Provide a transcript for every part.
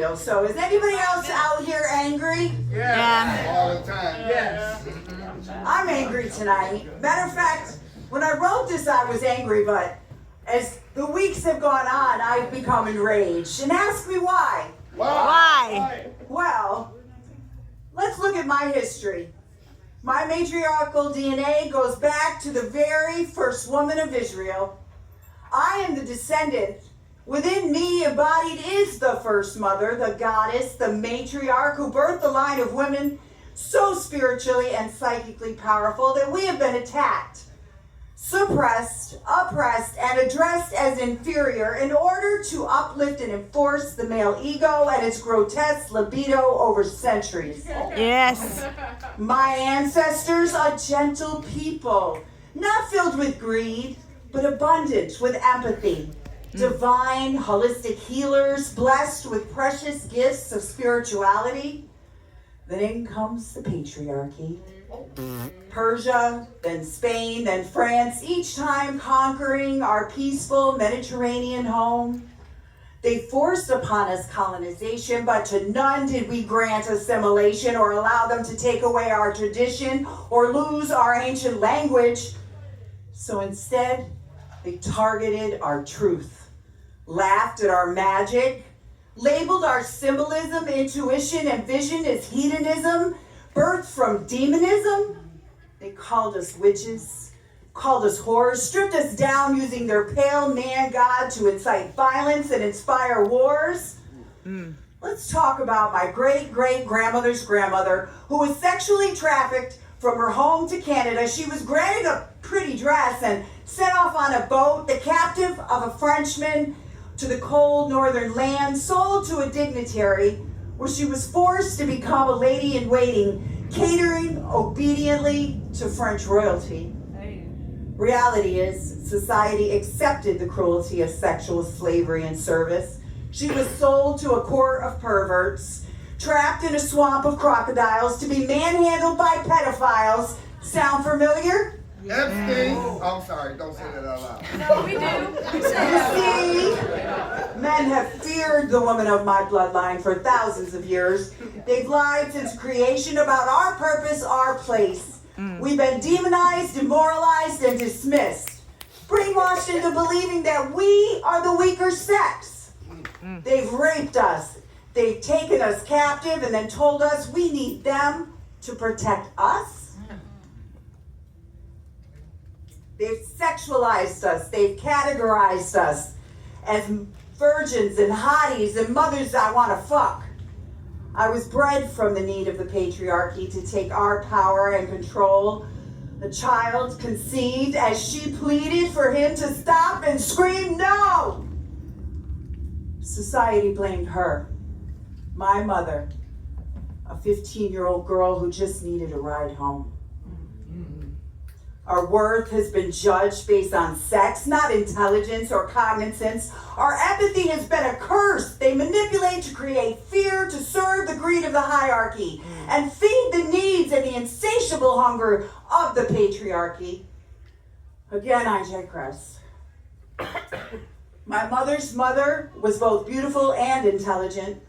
So is anybody else out here angry? Yeah. All the time. Yes. I'm angry tonight. Matter of fact, when I wrote this, I was angry, but as the weeks have gone on, I've become enraged. And ask me why. Why? Well, let's look at my history. My matriarchal DNA goes back to the very first woman of Israel. I am the descendant. Within me embodied is the first mother, the goddess, the matriarch who birthed the line of women so spiritually and psychically powerful that we have been attacked, suppressed, oppressed, and addressed as inferior in order to uplift and enforce the male ego and its grotesque libido over centuries. Yes. My ancestors are gentle people, not filled with greed, but abundant with empathy. Divine, holistic healers, blessed with precious gifts of spirituality. Then in comes the patriarchy. Persia, then Spain, then France, each time conquering our peaceful Mediterranean home. They forced upon us colonization, but to none did we grant assimilation or allow them to take away our tradition or lose our ancient language. So instead, they targeted our truth, laughed at our magic, labeled our symbolism, intuition, and vision as hedonism, birthed from demonism. They called us witches, called us whores, stripped us down using their pale man god to incite violence and inspire wars. Let's talk about my great-great-grandmother's grandmother, who was sexually trafficked from her home to Canada. She was granted a pretty dress and sent off on a boat, the captive of a Frenchman, to the cold northern land, sold to a dignitary, where she was forced to become a lady in waiting, catering obediently to French royalty. Reality is, society accepted the cruelty of sexual slavery and service. She was sold to a court of perverts, trapped in a swamp of crocodiles to be manhandled by pedophiles. Sound familiar? Epstein. I'm sorry, don't say that out loud. No, we do. We say You that. see, men have feared the woman of my bloodline for thousands of years. They've lied since creation about our purpose, our place. We've been demonized, demoralized, and dismissed, brainwashed into believing that we are the weaker sex. They've raped us. They've taken us captive and then told us we need them to protect us. They've sexualized us. They've categorized us as virgins and hotties and mothers I want to fuck. I was bred from the need of the patriarchy to take our power and control. The child conceived as she pleaded for him to stop and scream no. Society blamed her, my mother, a 15-year-old girl who just needed a ride home. Our worth has been judged based on sex, not intelligence or cognizance. Our empathy has been a curse. They manipulate to create fear, to serve the greed of the hierarchy, and feed the needs and the insatiable hunger of the patriarchy. Again, I digress. My mother's mother was both beautiful and intelligent.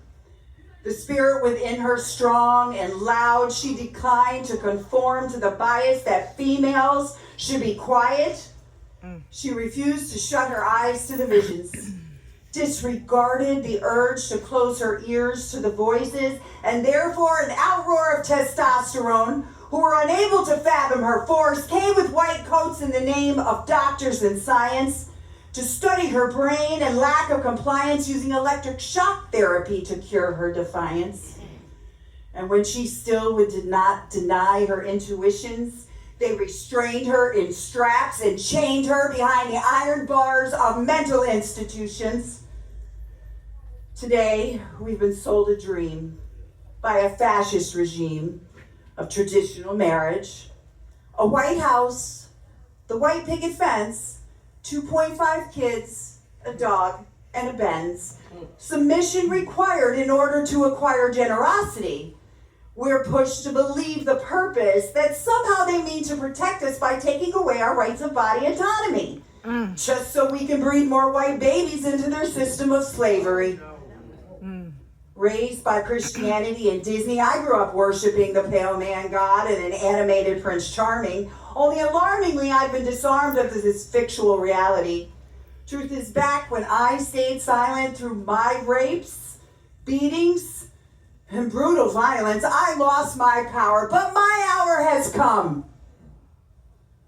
The spirit within her strong and loud, she declined to conform to the bias that females should be quiet. She refused to shut her eyes to the visions, disregarded the urge to close her ears to the voices, and therefore an outroar of testosterone, who were unable to fathom her force, came with white coats in the name of doctors and science, to study her brain and lack of compliance, using electric shock therapy to cure her defiance. And when she still did not deny her intuitions, they restrained her in straps and chained her behind the iron bars of mental institutions. Today, we've been sold a dream by a fascist regime of traditional marriage, a White House, the white picket fence, 2.5 kids, a dog, and a Benz. Submission required in order to acquire generosity. We're pushed to believe the purpose that somehow they mean to protect us by taking away our rights of body autonomy, just so we can breed more white babies into their system of slavery. Raised by Christianity and Disney, I grew up worshiping the pale man god and an animated Prince Charming. Only alarmingly, I've been disarmed of this fictional reality. Truth is back when I stayed silent through my rapes, beatings, and brutal violence. I lost my power, but my hour has come.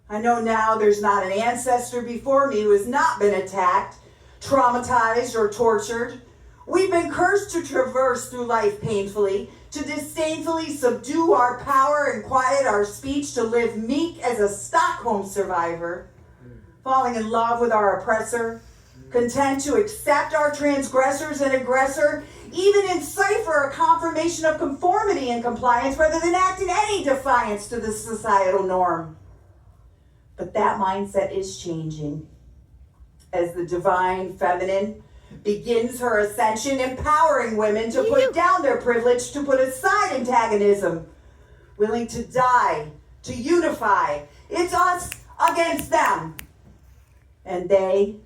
I know now there's not an ancestor before me who has not been attacked, traumatized, or tortured. We've been cursed to traverse through life painfully, to disdainfully subdue our power and quiet our speech, to live meek as a Stockholm survivor, falling in love with our oppressor, content to accept our transgressors and aggressor, even encipher a confirmation of conformity and compliance rather than act in any defiance to the societal norm. But that mindset is changing as the divine feminine begins her ascension, empowering women to put down their privilege, to put aside antagonism, willing to die, to unify. It's us against them. And they,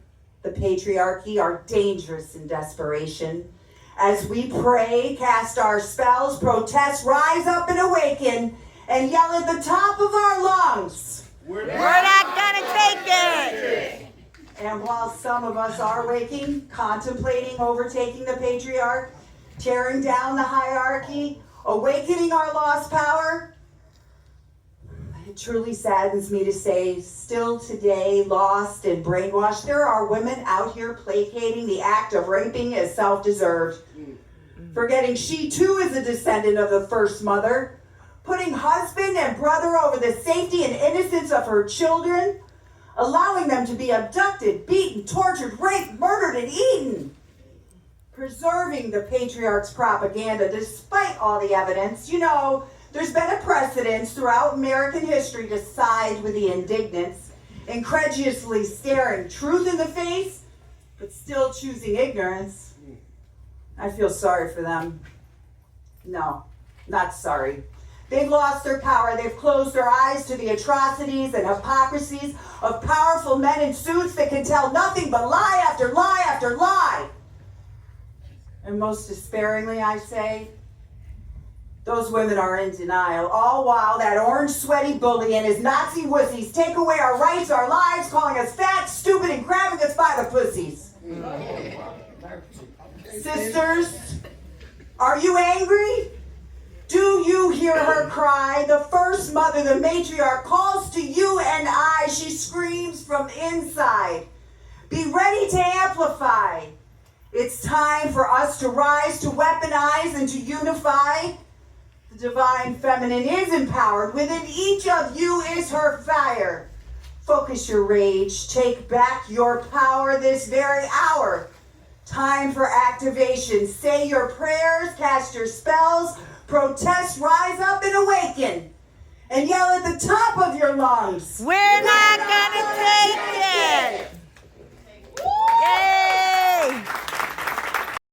the patriarchy, are dangerous in desperation. As we pray, cast our spells, protest, rise up and awaken, and yell at the top of our lungs, We're not gonna take it. And while some of us are waking, contemplating overtaking the patriarch, tearing down the hierarchy, awakening our lost power, it truly saddens me to say, still today, lost and brainwashed, there are women out here placating the act of raping as self-deserved, forgetting she too is a descendant of the first mother, putting husband and brother over the safety and innocence of her children, allowing them to be abducted, beaten, tortured, raped, murdered, and eaten. Preserving the patriarch's propaganda despite all the evidence. You know, there's been a precedence throughout American history to side with the indignants, incredulously staring truth in the face, but still choosing ignorance. I feel sorry for them. No, not sorry. They've lost their power. They've closed their eyes to the atrocities and hypocrisies of powerful men in suits that can tell nothing but lie after lie after lie. And most despairingly, I say, those women are in denial, all while that orange sweaty bully and his Nazi wussies take away our rights, our lives, calling us fat, stupid, and grabbing us by the pussies. Sisters, are you angry? Do you hear her cry? The first mother, the matriarch, calls to you and I. She screams from inside. Be ready to amplify. It's time for us to rise, to weaponize, and to unify. The divine feminine is empowered. Within each of you is her fire. Focus your rage. Take back your power this very hour. Time for activation. Say your prayers, cast your spells, protest, rise up and awaken, and yell at the top of your lungs. We're not gonna